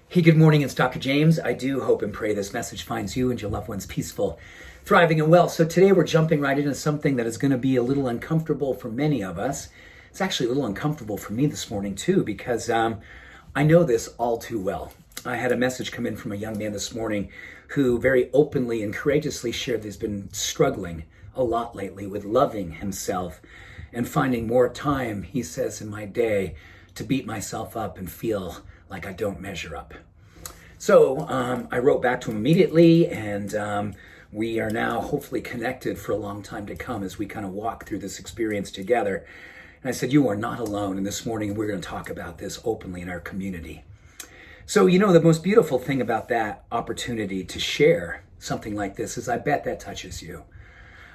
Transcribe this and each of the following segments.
Hey, good morning. It's Dr. James. I do hope and pray this message finds you and your loved ones peaceful, thriving, and well. So today we're jumping right into something that is going to be a little uncomfortable for many of us. It's actually a little uncomfortable for me this morning too, because I know this all too well. I had a message come in from a young man this morning who very openly and courageously shared that he's been struggling a lot lately with loving himself and finding more time, he says, in my day to beat myself up and feel like I don't measure up. So I wrote back to him immediately, and we are now hopefully connected for a long time to come as we kind of walk through this experience together. And I said, you are not alone, and this morning we're going to talk about this openly in our community. So, you know, the most beautiful thing about that opportunity to share something like this is I bet that touches you.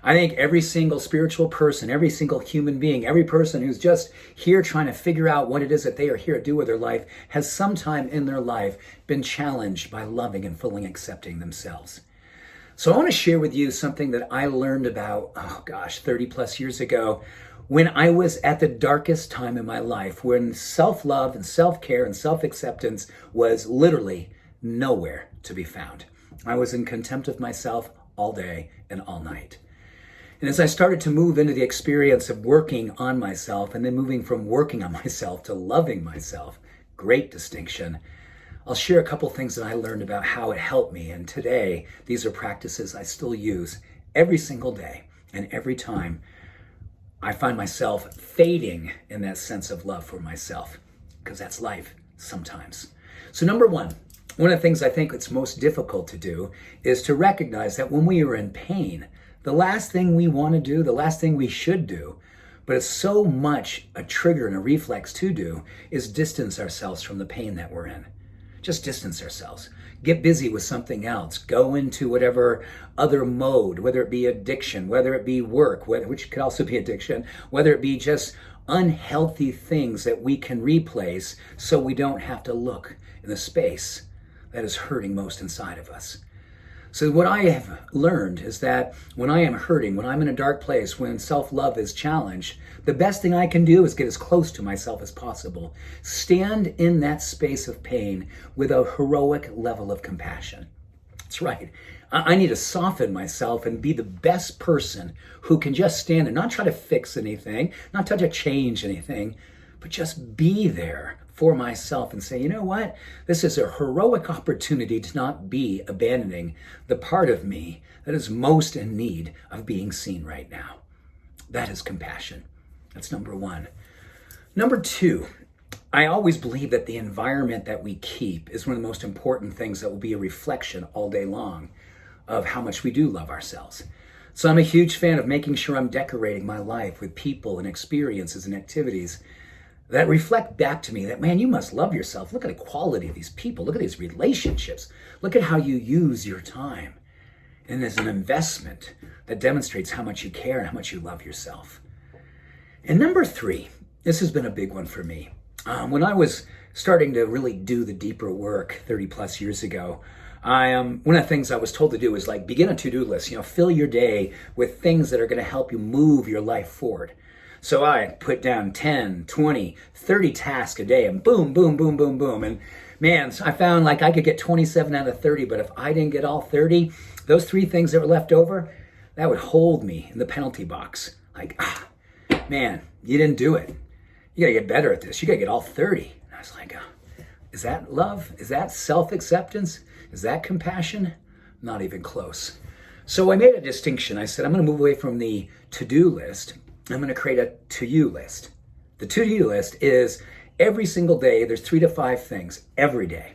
I think every single spiritual person, every single human being, every person who's just here trying to figure out what it is that they are here to do with their life has sometime in their life been challenged by loving and fully accepting themselves. So I want to share with you something that I learned about, 30 plus years ago, when I was at the darkest time in my life, when self-love and self-care and self-acceptance was literally nowhere to be found. I was in contempt of myself all day and all night. And as I started to move into the experience of working on myself and then moving from working on myself to loving myself, great distinction, I'll share a couple things that I learned about how it helped me. And today, these are practices I still use every single day. And every time I find myself fading in that sense of love for myself, because that's life sometimes. So number one of the things I think it's most difficult to do is to recognize that when we are in pain, the last thing we want to do, the last thing we should do, but it's so much a trigger and a reflex to do, is distance ourselves from the pain that we're in. Just distance ourselves. Get busy with something else. Go into whatever other mode, whether it be addiction, whether it be work, which could also be addiction, whether it be just unhealthy things that we can replace so we don't have to look in the space that is hurting most inside of us. So what I have learned is that when I am hurting, when I'm in a dark place, when self-love is challenged, the best thing I can do is get as close to myself as possible. Stand in that space of pain with a heroic level of compassion. That's right. I need to soften myself and be the best person who can just stand there, not try to fix anything, not try to change anything, but just be there for myself and say, you know what? This is a heroic opportunity to not be abandoning the part of me that is most in need of being seen right now. That is compassion. That's number one. Number two, I always believe that the environment that we keep is one of the most important things that will be a reflection all day long of how much we do love ourselves. So I'm a huge fan of making sure I'm decorating my life with people and experiences and activities that reflect back to me that, man, you must love yourself. Look at the quality of these people. Look at these relationships. Look at how you use your time. And there's an investment that demonstrates how much you care and how much you love yourself. And number three, this has been a big one for me. When I was starting to really do the deeper work 30 plus years ago, one of the things I was told to do is like begin a to-do list, fill your day with things that are going to help you move your life forward. So I put down 10, 20, 30 tasks a day and boom, boom, boom, boom, boom. And man, I found like I could get 27 out of 30, but if I didn't get all 30, those three things that were left over, that would hold me in the penalty box. Like, man, you didn't do it. You gotta get better at this. You gotta get all 30. And I was like, is that love? Is that self-acceptance? Is that compassion? Not even close. So I made a distinction. I said, I'm gonna move away from the to-do list. I'm going to create a to-you list. The to-do list is every single day, there's 3 to 5 things every day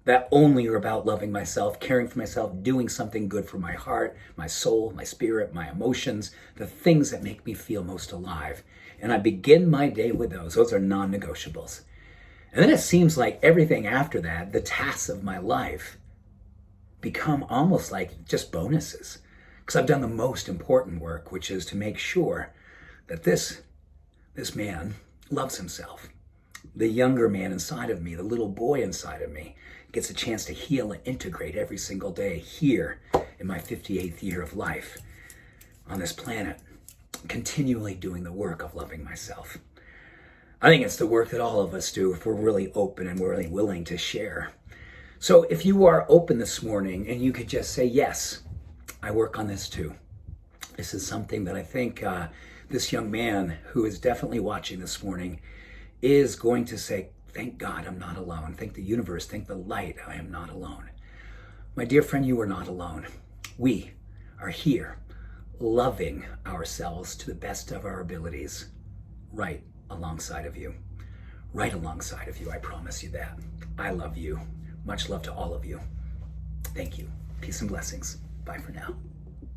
that only are about loving myself, caring for myself, doing something good for my heart, my soul, my spirit, my emotions, the things that make me feel most alive. And I begin my day with those. Those are non-negotiables. And then it seems like everything after that, the tasks of my life, become almost like just bonuses. Because I've done the most important work, which is to make sure that this man loves himself. The younger man inside of me, the little boy inside of me, gets a chance to heal and integrate every single day here in my 58th year of life on this planet, continually doing the work of loving myself. I think it's the work that all of us do if we're really open and we're really willing to share. So if you are open this morning and you could just say, yes, I work on this too. This is something that I think this young man who is definitely watching this morning is going to say, thank God I'm not alone. Thank the universe, thank the light, I am not alone. My dear friend, you are not alone. We are here loving ourselves to the best of our abilities, right alongside of you. Right alongside of you, I promise you that. I love you. Much love to all of you. Thank you. Peace and blessings. Bye for now.